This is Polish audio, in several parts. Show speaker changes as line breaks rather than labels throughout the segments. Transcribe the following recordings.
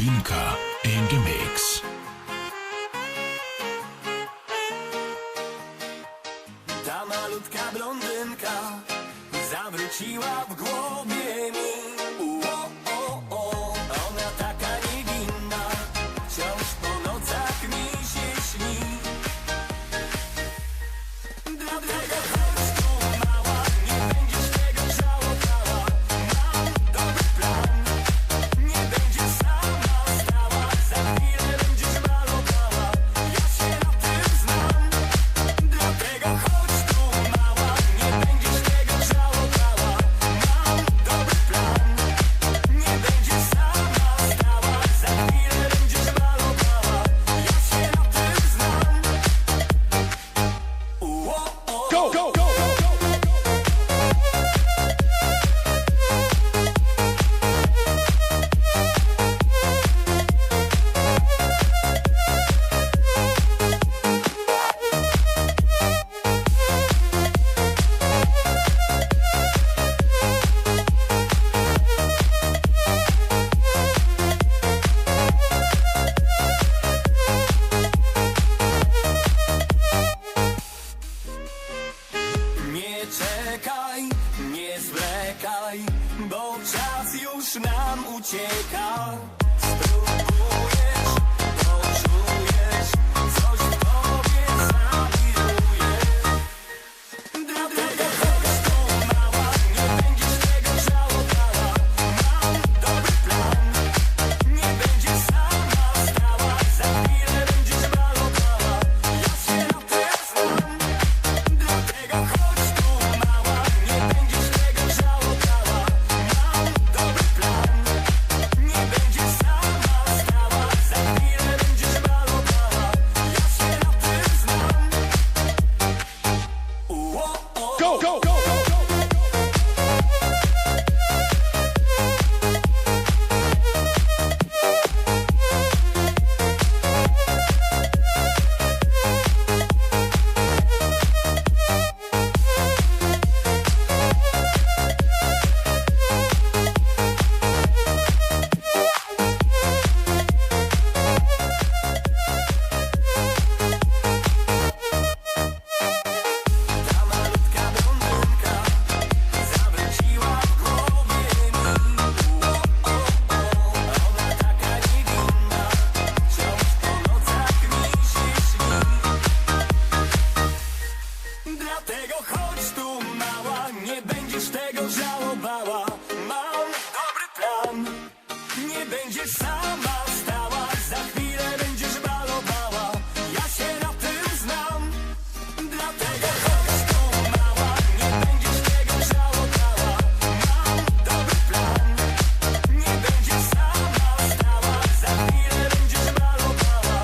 Linka in the mix.
Ta malutka blondynka zawróciła w głowie mi. Ona taka niewinna, wciąż po nocach mi się śni. Dlatego chodź tu mała, nie będziesz tego żałowała. Mam dobry plan, nie będziesz sama stała. Za chwilę będziesz malowała, ja się na tym znam. Dlatego chodź tu mała, nie będziesz tego żałowała. Mam dobry plan, nie będziesz sama stała. Za chwilę będziesz malowała, ja się na tym znam.
Go, go, go!
Nie czekaj, nie zwlekaj, bo czas już nam ucieka. Spróbujesz, poczujesz, coś w tobie zawiruje. Dlatego chodź tu mała, nie będziesz tego żałowała. Mam dobry plan, nie będziesz sama stała. Za chwilę będziesz malowała, ja się na tym znam. Dlatego chodź tu mała, nie będziesz tego żałowała. Mam dobry plan, nie będziesz sama stała. Za chwilę będziesz malowała, ja się na tym znam.
Go, go, go!
Ta malutka blondynka zawróciła w głowie mi. Ona taka niewinna, wciąż po nocach mi się śni. Dlatego chodź tu mała, nie będziesz tego żałowała. Mam dobry plan, nie będziesz sama stała. Za chwilę będziesz balowała, ja się na tym znam. Dlatego chodź tu mała, nie będziesz tego żałowała. Mam dobry plan, nie będziesz sama stała. Za chwilę będziesz balowała,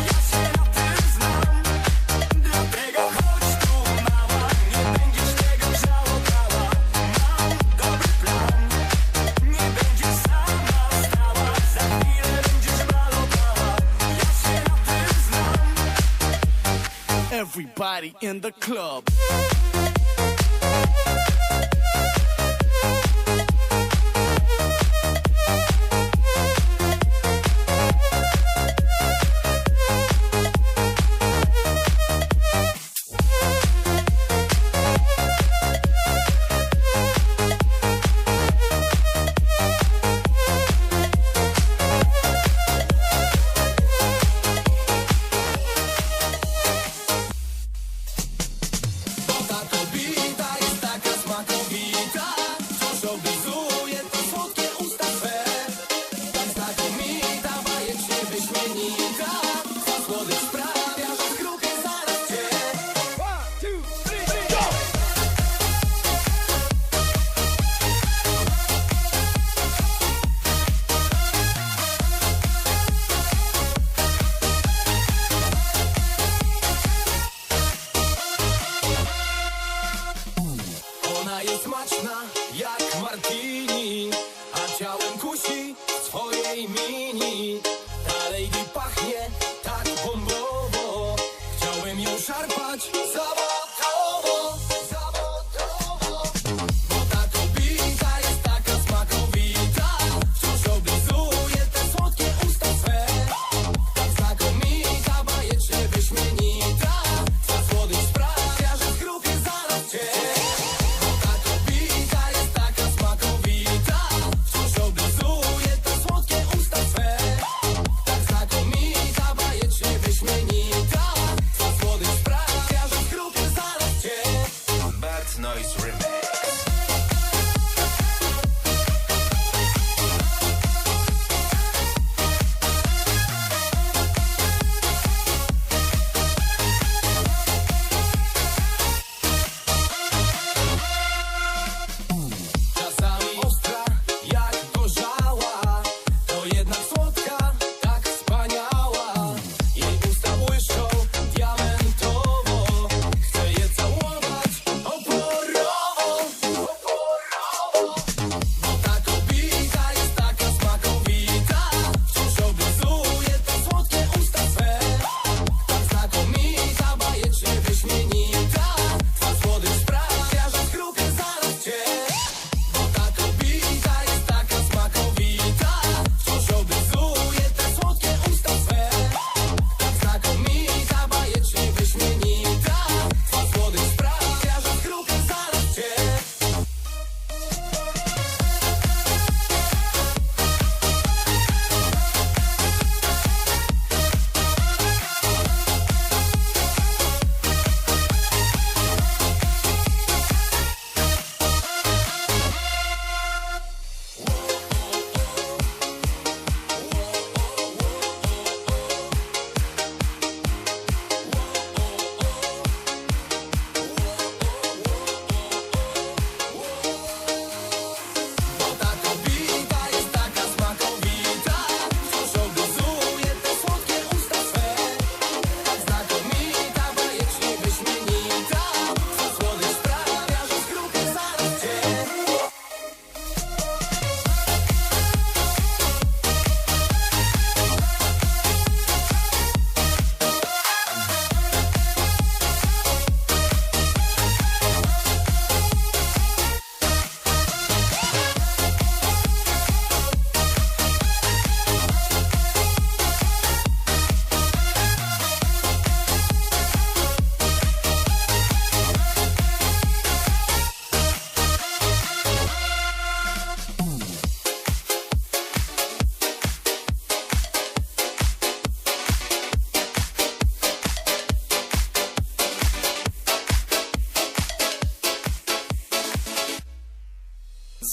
ja się na tym znam. Dlatego chodź tu mała, nie będziesz tego żałowała. Mam dobry plan, nie będziesz sama stała. Za chwilę będziesz balowała, ja się na tym znam.
Everybody in the club.
Bo ta kobieta jest taka smakowita, wciąż oblizuje te słodkie usta swe. Tak znakomita, bajecznie wyśmienita, ta słodycz sprawia, że skruchę zaraz cię. Ona jest smaczna jak martini, a ciałem kusi w swojej mini. Ta lady pachnie tak bombowo, chciałem ją szarpać zawodowo, zawodowo. Bo ta kobieta jest taka smakowita, wciąż oblizuje te słodkie usta.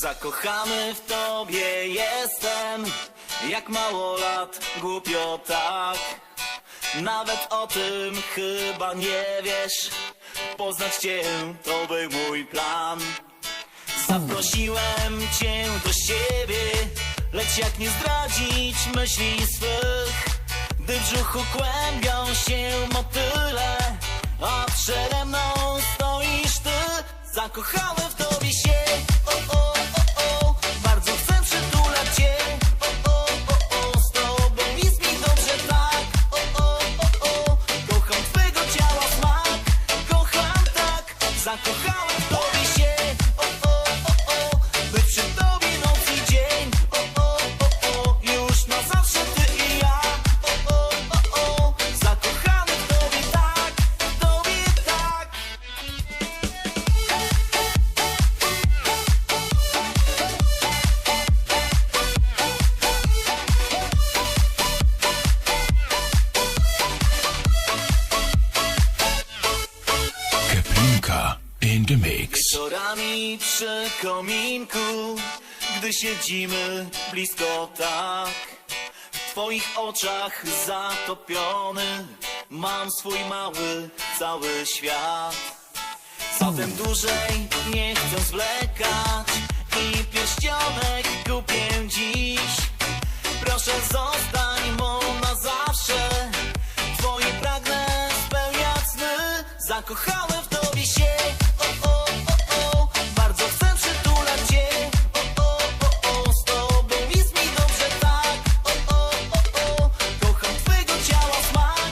Zakochany w tobie jestem, jak mało lat, głupio tak. Nawet o tym chyba nie wiesz, poznać cię to był mój plan. Zaprosiłem cię do siebie, lecz jak nie zdradzić myśli swych, gdy w brzuchu kłębią się motyle, a przede mną stoisz ty. Zakochałem w tobie się, o, o, o, o. Bardzo chcę przytulać cię, o, o, o, o. Z tobą jest mi dobrze tak, o, o, o, o. Kocham twego ciała smak, kocham tak. Zakochałem w tobie się, o, o, o, o. By przy tobie noc i dzień, o, o, o, o. Już na zawsze ty i ja, o, o, o, o. Zakochany w tobie tak, w tobie tak.
Kapinka in the mix.
Wieczorami przy kominku, gdy siedzimy blisko tak, w twoich oczach zatopiony mam swój mały, cały świat. Zatem dłużej nie chcę zwlekać i pierścionek kupię dziś. Proszę zostań mą na zawsze, twoje pragnę spełniać sny. Zakochałem w tobie się, o, o, o, o. Bardzo chcę przytulać cię, o, o, o, o. Z tobą jest mi dobrze tak, o, o, o, o. Kocham twego ciała smak,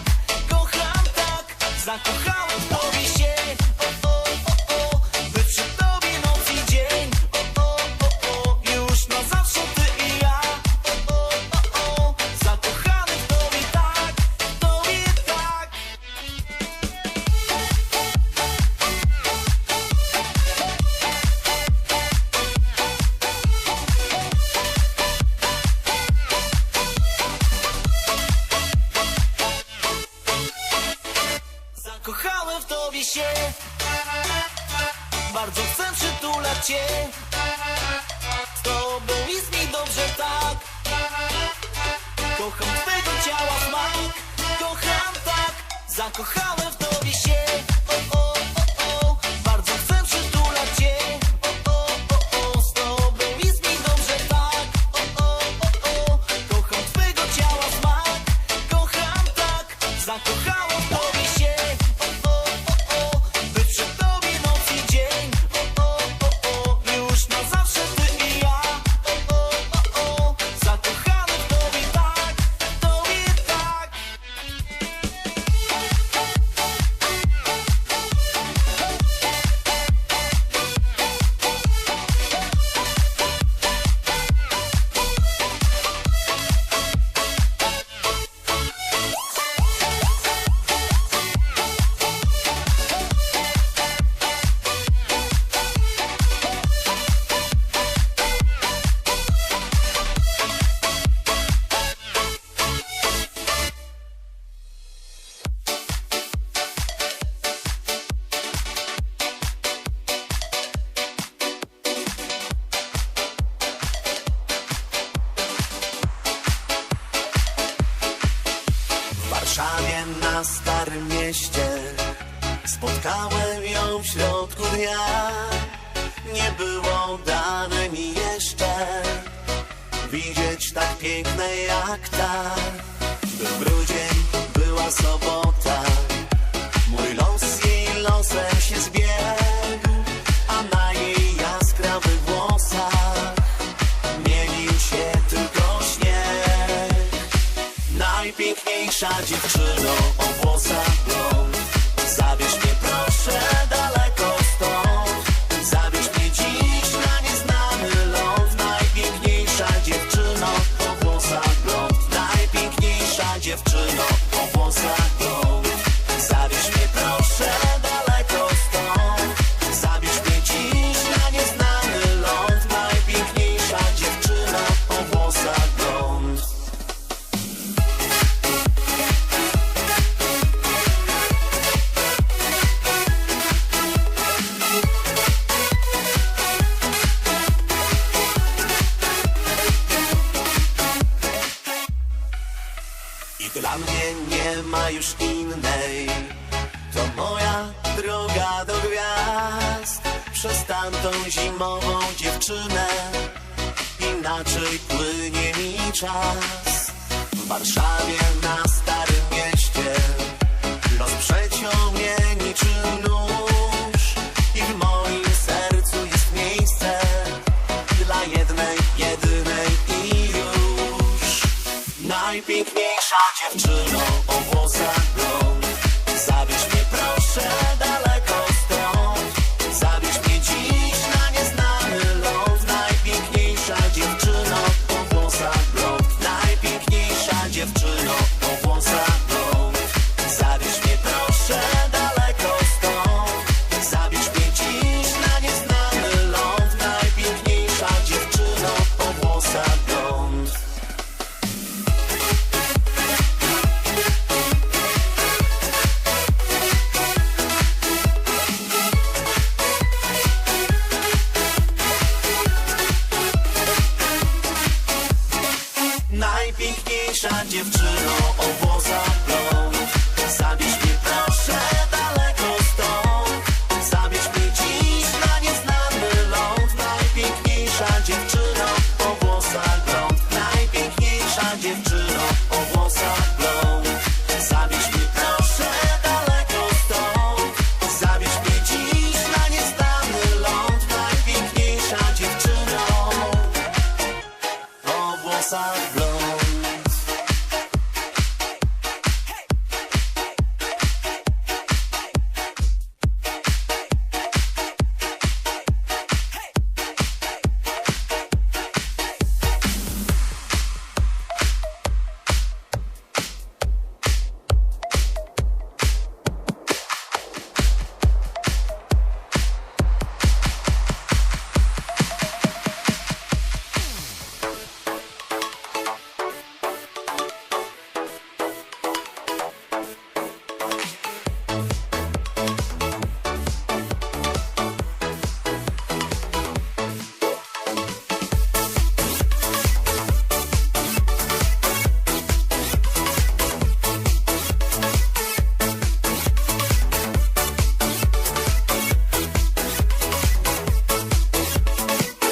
kocham tak. Zakochałem w tobie się, o, o, o, o. By przy tobie noc i dzień, o, o, o, o. Już na zawsze ty i ja, o, o, o, o. Zakochany w tobie tak, w tobie tak. Zakochałem w tobie się, bardzo chcę przytulać cię. Z tobą jest mi dobrze tak, kocham twego ciała smak, kocham tak. Zakochałem w tobie się, o, o, o, o. Bardzo chcę przytulać cię, o, o, o, o. Z tobą jest mi dobrze tak, o, o, o, o. Kocham twego ciała smak, kocham tak. Zakochałem w tobie się, o, o, o, o. By przy tobie noc i dzień, o, o, o, o. Już na zawsze ty i ja, o, o, o, o. Zakochany w tobie tak, w tobie tak. W Warszawie na Starym Mieście spotkałem ją w środku dnia. Nie było dane mi jeszcze widzieć tak piękne jak ta. Był grudzień, była sobota, mój los jej losem się zbiegł, a na jej jaskrawych włosach mienił się tylko śnieg. Najpiękniejsza dziewczyno o włosach blond, zabierz mnie proszę daleko stąd. Zabierz mnie dziś na nieznany ląd. Najpiękniejsza dziewczyno o włosach blond, najpiękniejsza dziewczyno o włosach blond. Zabierz mnie proszę daleko stąd. Zabierz mnie dziś na nieznany ląd. Najpiękniejsza dziewczyno o włosach blond.
Dla mnie nie ma już innej. To moja droga do gwiazd. Przez tamtą zimową dziewczynę inaczej płynie mi czas. W Warszawie na Starym Mieście los przeciął mnie niczym nóż. I w moim sercu jest miejsce dla jednej, jedynej i już. Najpiękniejsza dziewczyno o włosach blond, zabierz mnie proszę daleko stąd. Zabierz mnie dziś na nieznany ląd. Najpiękniejsza dziewczyno o włosach blond. Najpiękniejsza dziewczyno o włosach blond. Zabierz mnie proszę daleko stąd. Zabierz mnie dziś na nieznany ląd. Najpiękniejsza dziewczyno o włosach blond. Najpiękniejsza dziewczyno o włosach blond. Zabierz mnie proszę daleko stąd. Zabierz mnie dziś na nieznany ląd. Najpiękniejsza dziewczyno o włosach blond. Najpiękniejsza dziewczyno o włosach blond. Zabierz mnie proszę daleko stąd. Zabierz mnie dziś na nieznany ląd. Najpiękniejsza dziewczyno o włosach blond.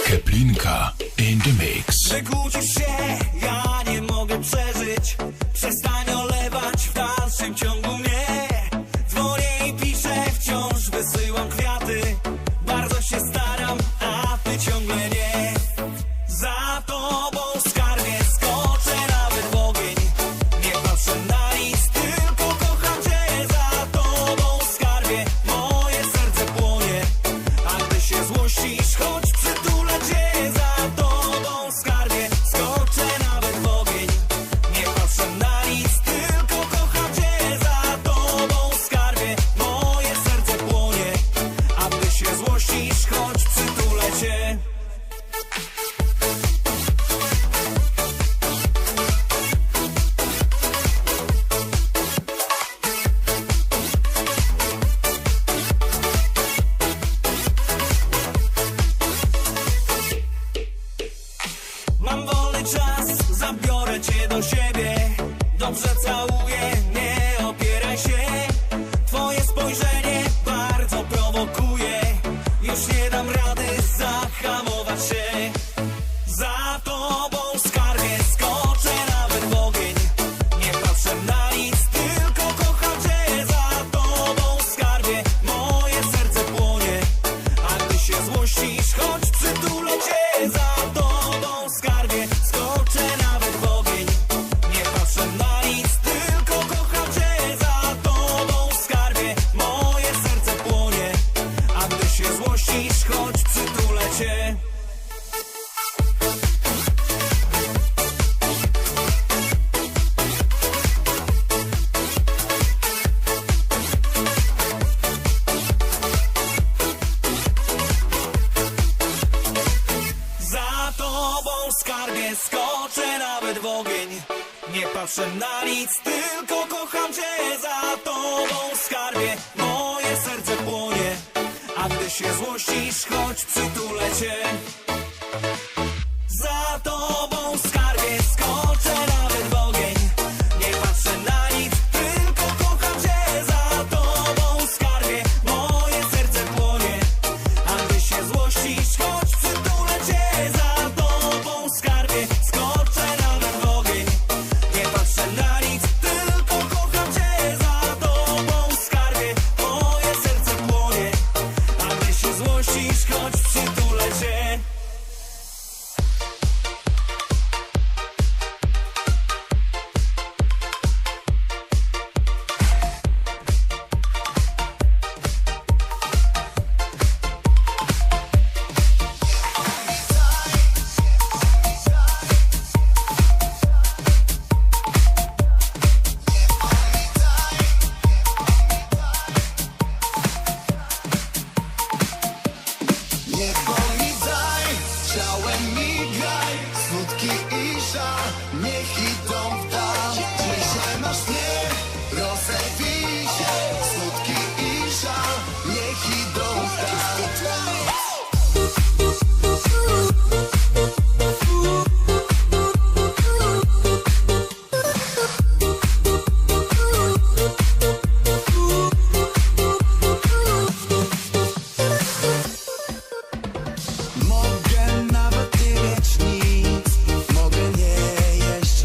Kaplinka in the mix.
Że kłócisz się, ja nie mogę przeżyć. Przestań olewać w dalszym ciągu mnie. Dzwonię i piszę, wciąż wysyłam kwiaty. Bardzo się staram, a ty ciągle nie. Za tobą skarbie skoczę nawet w ogień. Nie patrzę na nic, tylko kocham cię. Za tobą skarbie moje serce płonie. A gdy się złościsz, chodź przytulę cię. Za tobą skarbie skoczę nawet w ogień. Nie patrzę na nic, tylko kocham cię. Za tobą skarbie moje serce płonie. A gdy się złościsz, chodź przytulę cię. Mam wolny czas, zabiorę cię do siebie. Dobrze całuję, nie opieraj się. Twoje spojrzenie bardzo prowokuje. Już nie dam rady zahamować się. Za tobą skarbie skoczę nawet w ogień. Nie patrzę na nic, tylko kocham cię. Za tobą skarbie moje serce płonie. A gdy się złościsz, chodź przytulę cię. Za tobą skarbie skoczę nawet w ogień. Nie patrzę na nic, tylko kocham cię. Za tobą skarbie moje serce płonie. A gdy się złościsz, chodź przytulę cię. Za tobą skarbie skoczę nawet w ogień. Nie patrzę na nic, tylko kocham cię. Za tobą skarbie moje serce płonie. A gdy się złościsz, chodź przytulę cię. Za tobą skarbie skoczę nawet w ogień. Nie patrzę
niech idą w dal. Dzisiaj masz dnie, rozewij się, smutki i żal, niech idą w dal. Mogę nawet nie mieć nic, mogę nie jeść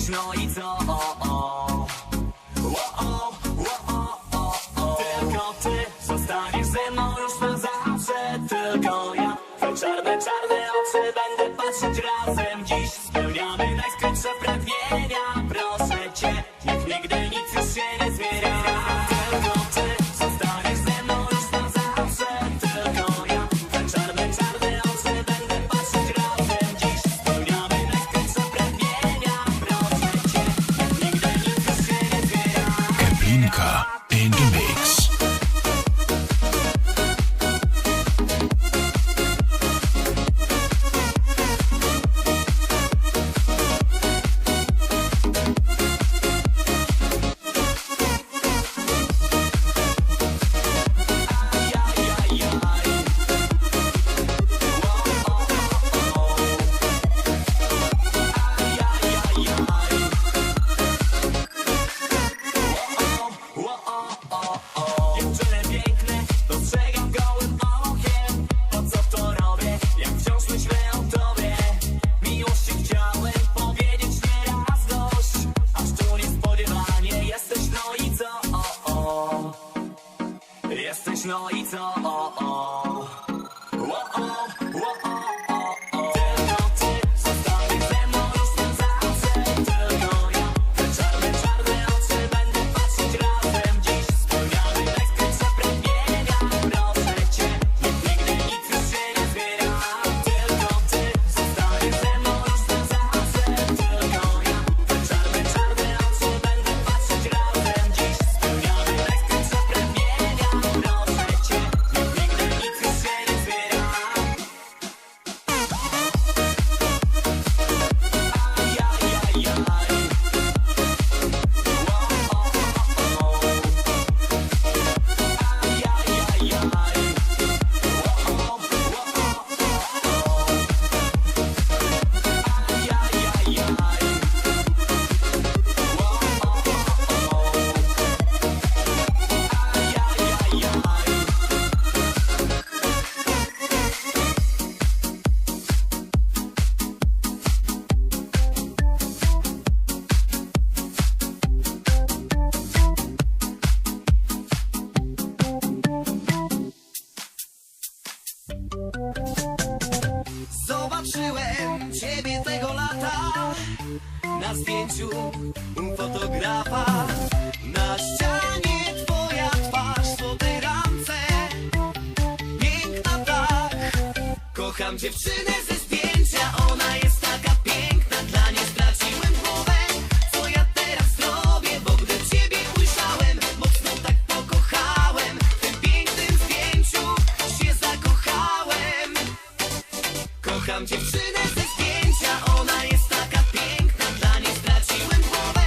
no i co? Tylko ty zostaniesz ze mną już na zawsze. Tylko ja, twoje czarne oczy będę patrzeć razem. Dziś spełniamy najskrytsze pragnienia. Proszę cię, niech nigdy nic już się nie zmienia. Tylko ty zostaniesz ze mną już na zawsze. Tylko ja, twoje czarne oczy będę patrzeć razem. Dziś spełniamy najskrytsze pragnienia. Proszę cię, niech nigdy nic już się nie zmienia.
Blinka in the mix.
Dziewczyny piękne, dostrzegam gołym okiem. Po co to robię, jak wciąż myślę o tobie. Miłości chciałem powiedzieć nieraz dość, aż tu niespodziewanie jesteś, no i co? Jesteś, no i co? Tylko ty zostaniesz ze mną już na zawsze. Tylko ja, te czarne oczy będę patrzeć razem. Dziś spełniamy najskrytsze pragnienia. Proszę cię, niech nigdy nic już się nie zmienia. Tylko ty zostaniesz ze mną już na zawsze. Tylko ja, te czarne oczy będę patrzeć razem. Dziś spełniamy najskrytsze pragnienia. Proszę cię, niech nigdy nic już się nie zmienia.
Zobaczyłem ciebie tego lata na zdjęciu u fotografa. Na ścianie twoja twarz w tej ramce. Piękna tak. Kocham dziewczynę ze zdjęcia. Ona jest taka piękna. Dla niej straciłem głowę. Co ja teraz zrobię? Bo gdy ciebie ujrzałem, mocno tak pokochałem. W tym pięknym zdjęciu się zakochałem. Kocham dziewczynę ze zdjęcia, ona jest taka piękna. Dla niej straciłem głowę.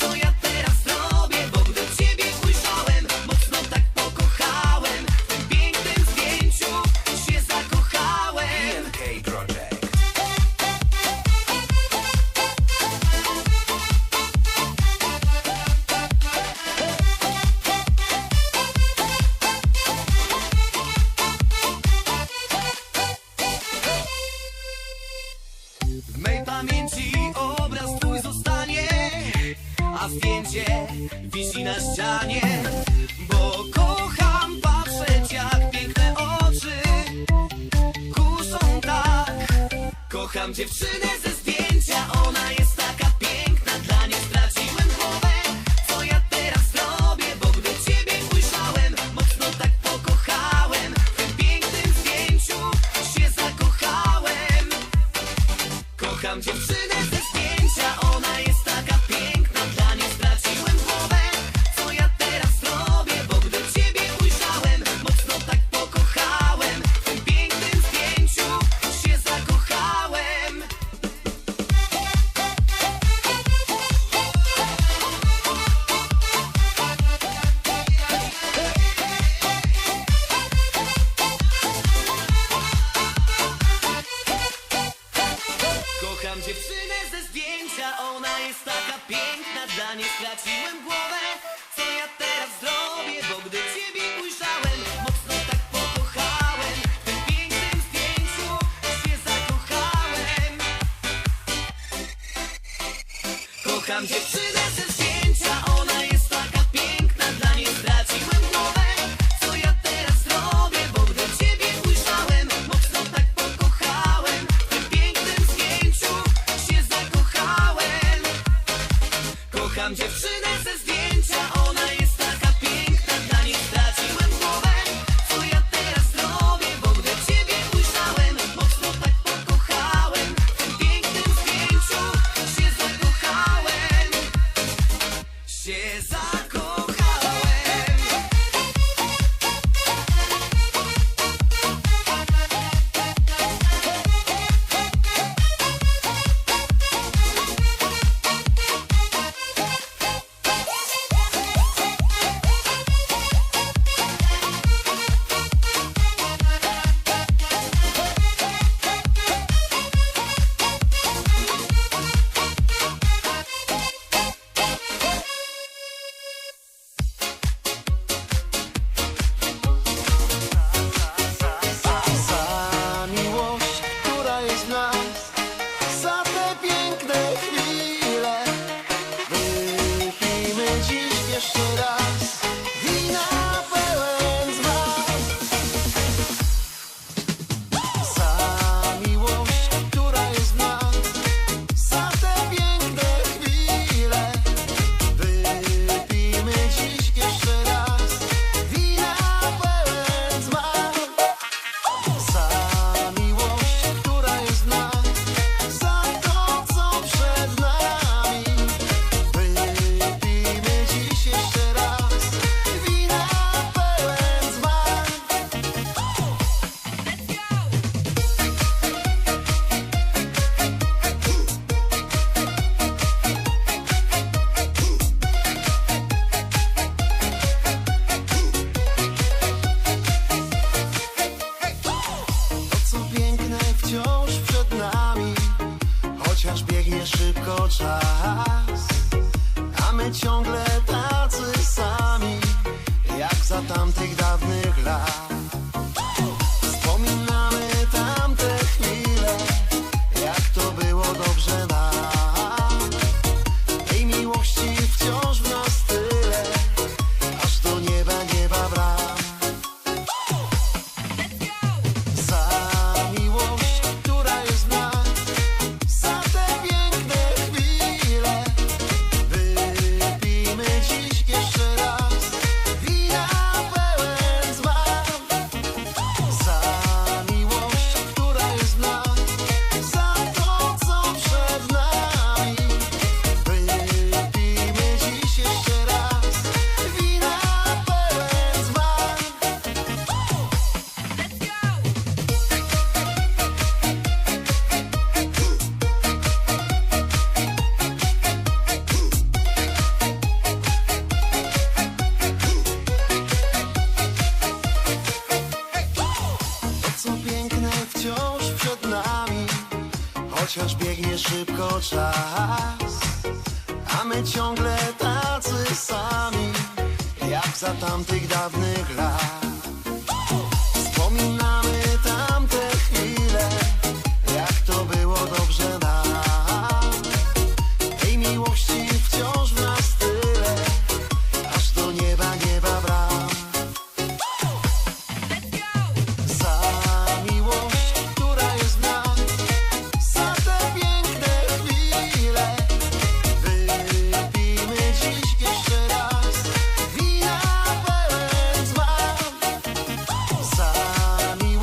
Co ja teraz zrobię? Bo gdy ciebie ujrzałem, mocno tak pokochałem. W tym pięknym zdjęciu się zakochałem. W mej pamięci obraz twój zostanie, a zdjęcie wisi na ścianie. Bo kocham patrzeć, jak piękne oczy kuszą tak. Kocham dziewczynę ze zdjęcia, ona jest taka piękna. Dla niej straciłem głowę. Co ja teraz zrobię? Bo gdy ciebie ujrzałem, mocno tak pokochałem. W tym pięknym zdjęciu się zakochałem. Kocham dziewczynę ze zdjęcia, ona jest taka piękna. Dla niej straciłem głowę. Co ja teraz zrobię? Bo gdy ciebie ujrzałem, mocno tak pokochałem. W tym pięknym zdjęciu się zakochałem. Kocham dziewczynę ze zdjęcia, ona jest taka piękna. Dla niej straciłem głowę. Co ja teraz zrobię? Bo gdy ciebie ujrzałem, mocno tak pokochałem. W tym pięknym zdjęciu się zakochałem. Kocham dziewczynę ze zdjęcia, ona jest taka piękna, dla niej straciłem głowę. Co ja teraz zrobię, bo gdy ciebie ujrzałem, mocno tak pokochałem. W tym pięknym zdjęciu się zakochałem. Kocham dziewczynę ze zdjęcia, ona jest taka piękna, dla niej straciłem głowę. Co ja teraz zrobię, bo gdy ciebie ujrzałem, mocno tak pokochałem. W tym pięknym zdjęciu się zakochałem. Się zakochałem.
Za miłość, która jest w nas, za te piękne chwile. Wypijmy dziś jeszcze raz wina pełen zmar. Za miłość, która jest w nas, za te piękne chwile. Wypijmy dziś jeszcze raz wina pełen zmar. Za miłość, która jest w nas, za to, co przed nami. Wypijmy dziś jeszcze raz wina pełen zmar. To, co piękne, wciąż przed nami, chociaż biegnie szybko czas, a my ciągle tacy sami, jak za tamtych dawnych lat. Wspominamy tamte chwile, jak to było dobrze nam. Tej miłości wciąż w nas tyle, aż do nieba, nieba bram. Za miłość, która jest w nas, za te piękne chwile. Wypijmy dziś jeszcze raz wina pełen zmar. Za miłość, która jest w nas, za to, co przed nami. Wypijmy dziś jeszcze raz wina pełen zmar. To, co piękne, wciąż przed nami, chociaż biegnie szybko czas, a my ciągle tacy sami, jak za tamtych dawnych lat. Wspominamy tamte chwile, jak to było dobrze nam. Tej miłości wciąż w nas tyle, aż do nieba, nieba bram. Za miłość, która jest w nas, za te piękne chwile. Wypijmy dziś jeszcze raz wina pełen zmar. Za miłość,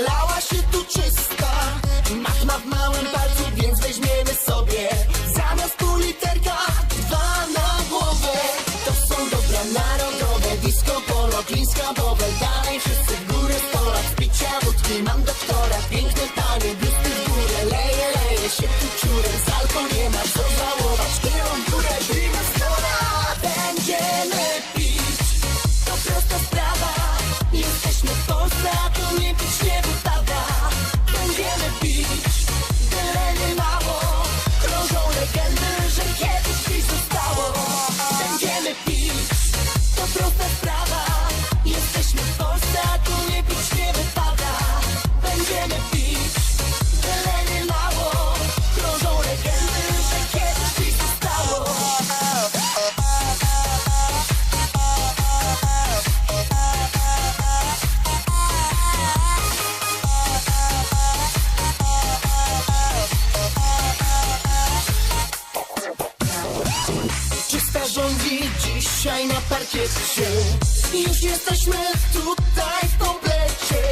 Lała się tu czysta, matma w małym palcu, więc weźmiemy sobie zamiast pół literka 2 na głowę. To są dobra narodowe, disco polo, klińska bobel. Dalej wszyscy w górę, 100 lat z picia wódki. Mam doktora, piękne panie, biusty w górę. Leje się tu ciurem, z alko nie ma co żałować. Kierą górę, prima skora. Będziemy pić, to prosta sprawa. Jesteśmy w Polsce, a tu nie pić nie wypada. Będziemy pić, tyle nie mało. Krążą legendy, że kiedyś pić zostało. Będziemy pić, to prosta sprawa. Jesteśmy w Polsce, a tu nie pić nie wypada. Będziemy pić, tyle nie mało. Krążą legendy, że kiedyś pić zostało. Czysta rządzi dzisiaj na parkiecie. Już jesteśmy tutaj w komplecie.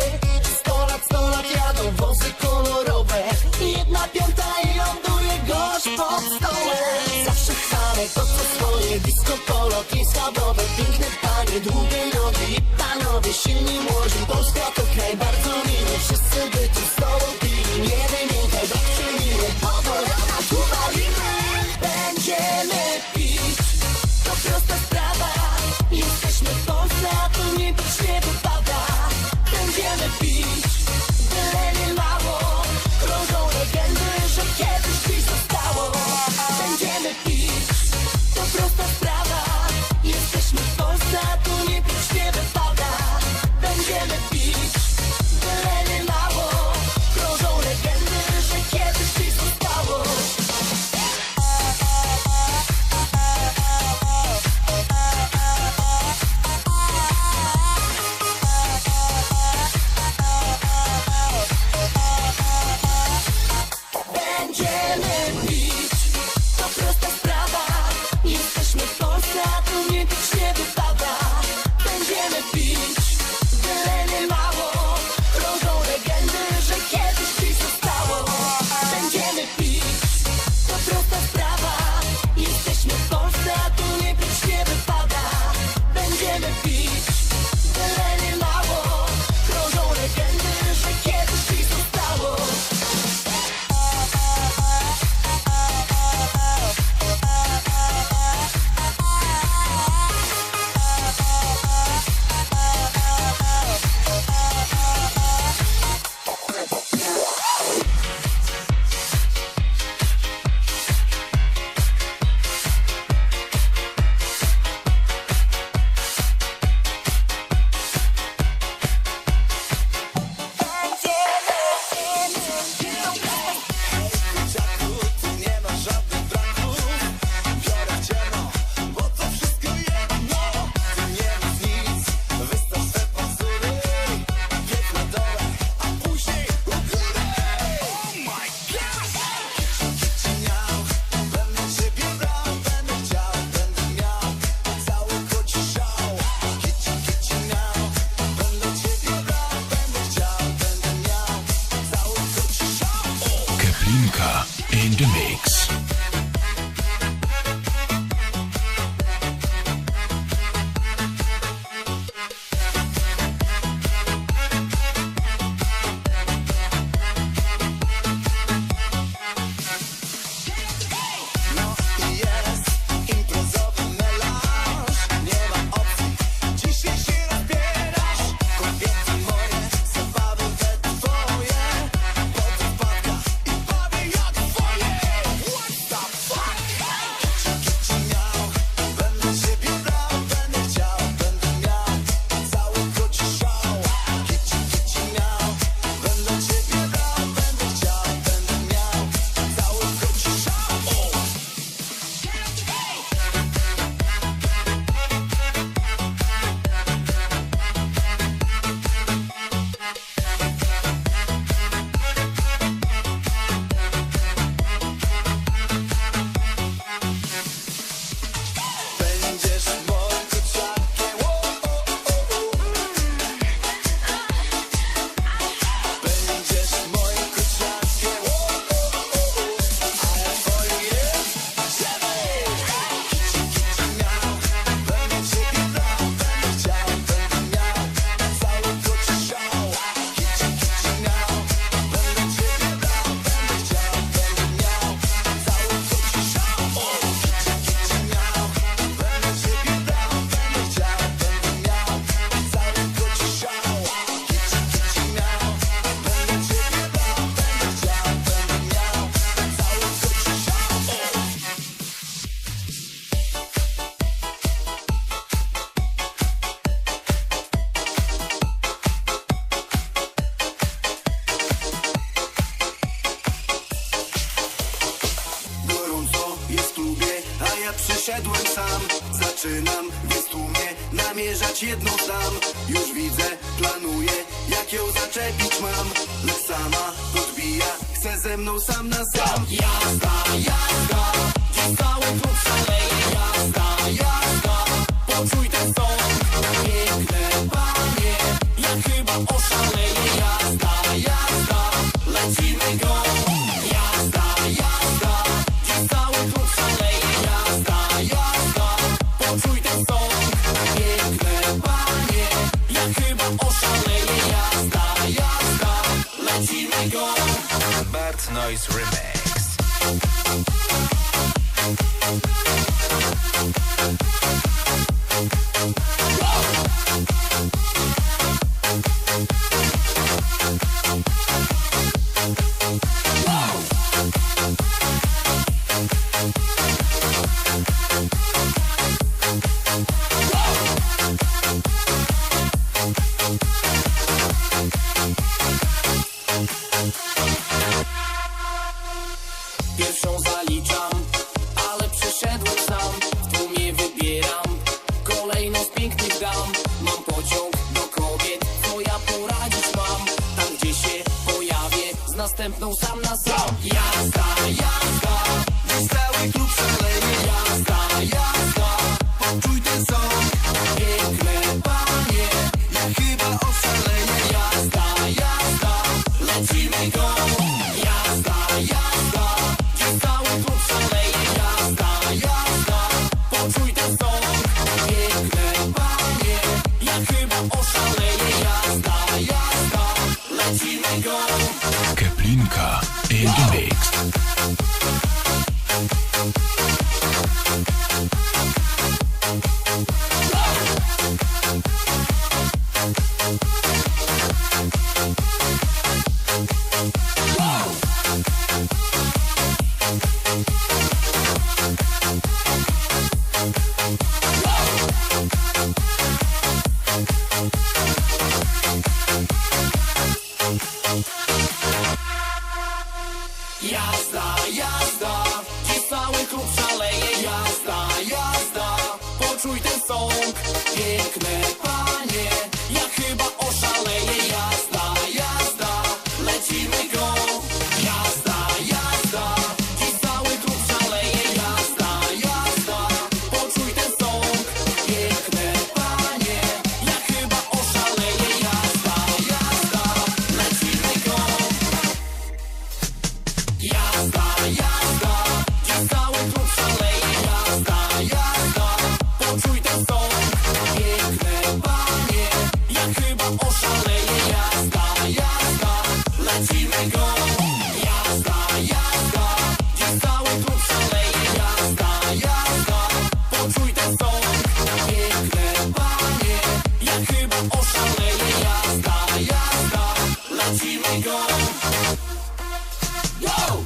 100 lat jadą wozy kolorowe. 1/5 i ląduje gość pod stołem. Zawsze chwalę to co swoje. Disco polo, klińska bobel. Piękne panie, długie nogi i panowie silni młodzi. Polska to kraj bardzo miły. Wszyscy by tu z tobą pili. Nie wymiękaj, brak przemiły. Powolona tu walimy. Będziemy pić, to prosta sprawa. Jesteśmy w Polsce, a tu nie pić nie wypada. Będziemy pić, tyle nie mało. Krążą legendy, że kiedyś pić zostało. Będziemy pić, to prosta sprawa. Jesteśmy w Polsce, a tu nie pić nie wypada. Będziemy pić, tyle nie mało. Krążą legendy, że kiedyś pić zostało. Będziemy pić, to prosta sprawa. Jesteśmy w Polsce, a tu nie pić nie wypada. Będziemy pić, tyle nie mało. Krążą legendy, że kiedyś pić zostało. Będziemy pić, to prosta sprawa. Jesteśmy w Polsce, a tu nie pić nie wypada. Będziemy pić, tyle nie mało. Krążą legendy, że kiedyś pić zostało.
Kaplinka in the mix.
What the Zaczynam w tłumie namierzać jedno znam. Już widzę, planuję, jak ją zaczepić mam. Lecz sama podbija, chce ze mną sam na sam.
Jazda, jazda, dziś cały klub szaleje. Jazda, jazda, poczuj ten son. Piękne panie, ja chyba oszaleję. Jazda, jazda, lecimy go. Jazda, jazda, dziś cały klub szaleje. Jazda, jazda, poczuj ten son. Piękne panie, ja chyba oszaleję. Jazda, jazda, lecimy go.
Bad Noise Remix.
Pierwszą zaliczam, ale przeszedłem sam. W tłumie wybieram kolejną z pięknych dam. Mam pociąg do kobiet, co ja poradzić mam. Tam gdzie się pojawię, z następną sam na sam. Jazda, jazda,
Dziś cały klub szaleje.
jazda, jazda,
Poczuj ten son.
piękne panie.
Ja chyba oszaleję.
Jazda, jazda, lecimy go. Jazda, jazda, dziś cały klub szaleje. Jazda, jazda, poczuj ten son. Piękne panie, ja chyba oszaleję. Jazda, jazda, lecimy go.
Keplinka in the mix.
Jazda, jazda, dziś cały klub szaleje. Jazda, jazda, poczuj ten sąd. Piękne panie, ja chyba oszaleję. Jazda, jazda, lecimy go. Jazda, jazda, dziś cały klub szaleje. Jazda, jazda, poczuj ten sąd. Piękne panie, ja chyba oszaleję. Jazda, jazda, lecimy go. Jazda, jazda, dziś cały klub szaleje. Jazda, jazda, poczuj ten son. Piękne panie, ja chyba oszaleję. Jazda, jazda, lecimy go. Jazda, jazda, dziś cały klub szaleje. Jazda, jazda, poczuj ten son. Piękne panie, ja chyba oszaleję. Jazda, jazda, lecimy go. Yo!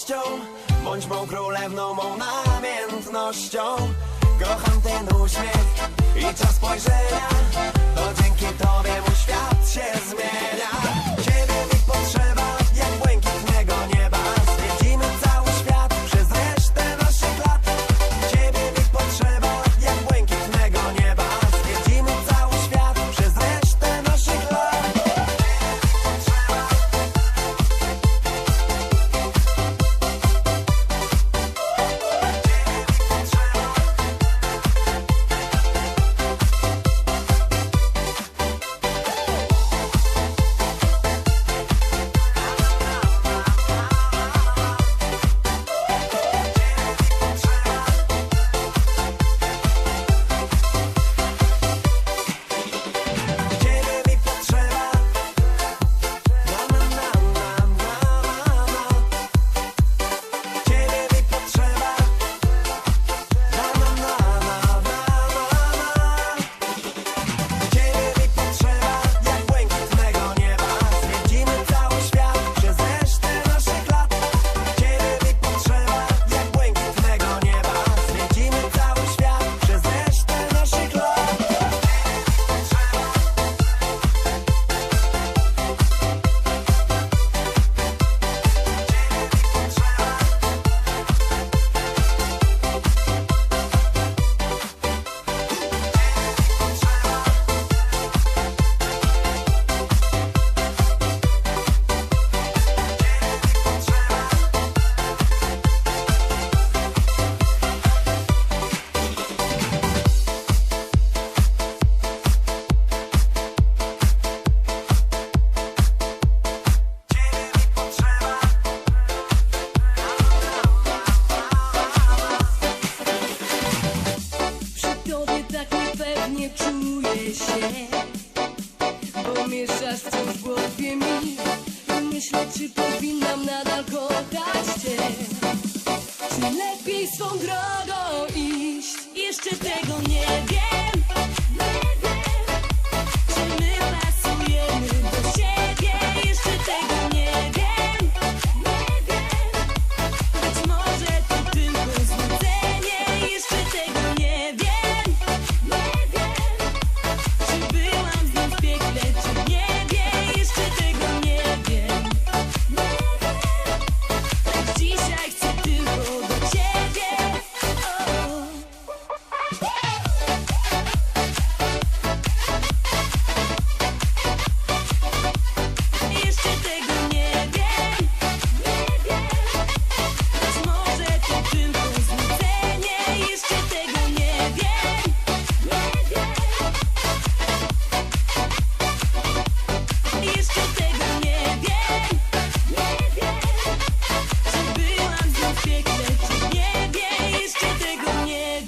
miłością, bądź mą królewną, mą namiętnością. Kocham ten uśmiech i czas spojrzenia, to dzięki tobie mój świat się zmienia. Ciebie mi potrzeba jak błękitnego nieba, zwiedzimy cały świat przez resztę naszych lat. Ciebie mi potrzeba jak błękitnego nieba, zwiedzimy cały świat przez resztę naszych lat.
Nie czuję się, bo mieszasz wciąż w głowie mi. Myślę, czy powinnam nadal kochać cię, czy lepiej swą drogą iść. Jeszcze tego nie wiem. Czy my pasujemy do siebie. Jeszcze tego nie wiem. Być może to tylko złudzenie. Jeszcze tego nie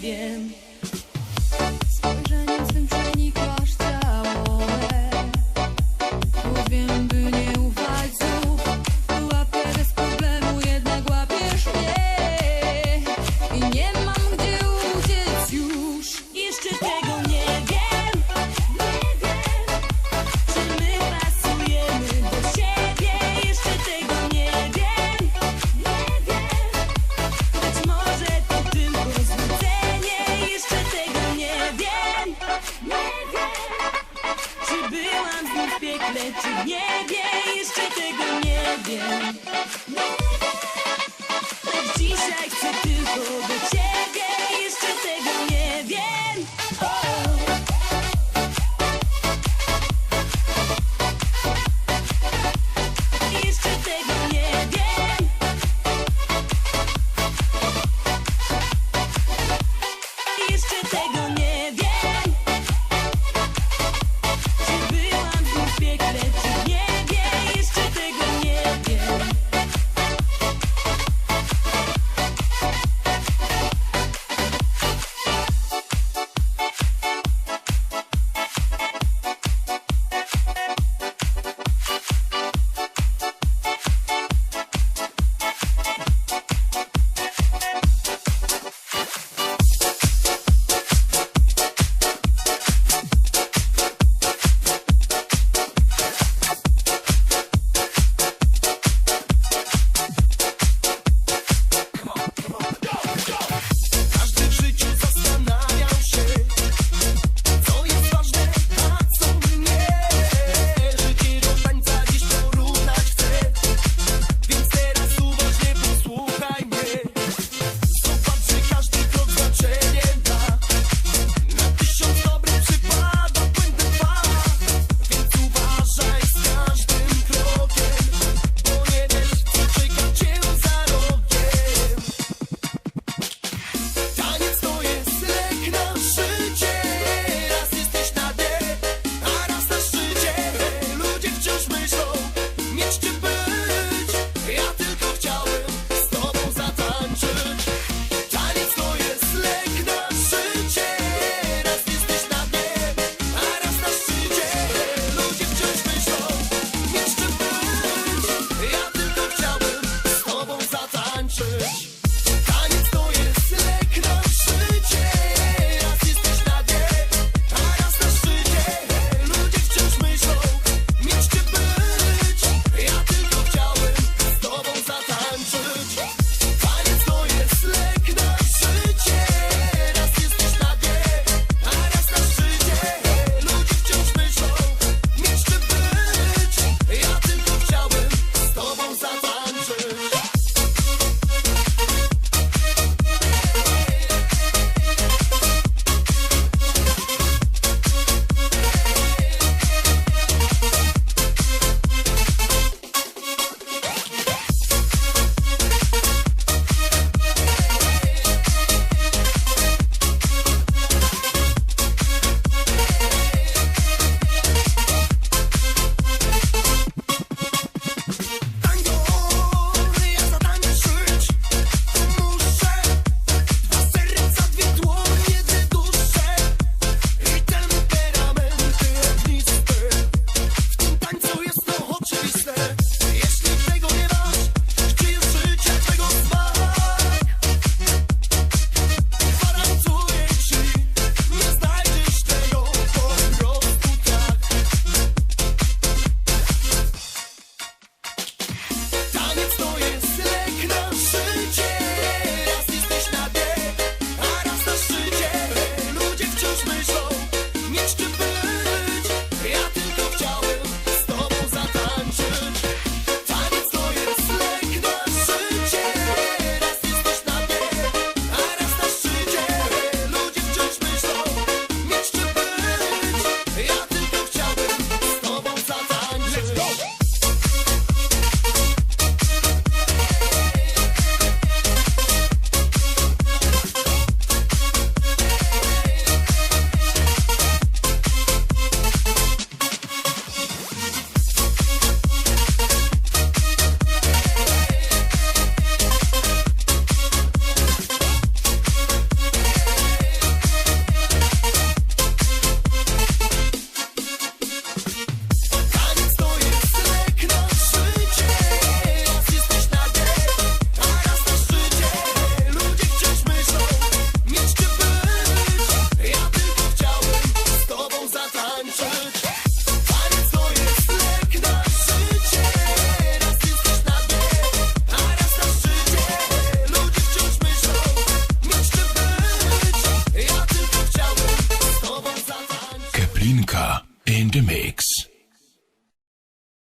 wiem. Spojrzeniem swym przenikasz ciało me. Mówię, by nie ufać znów. Łapię bez problemu, jednak łapiesz mnie. I nie mam gdzie uciec już. Jeszcze tego nie wiem. Czy my pasujemy do siebie. Jeszcze tego nie wiem. Być może to tylko złudzenie. Jeszcze tego nie wiem. Czy byłam znów w piekle, czy w niebie. Jeszcze tego nie wiem. Lecz dzisiaj chcę tylko do ciebie.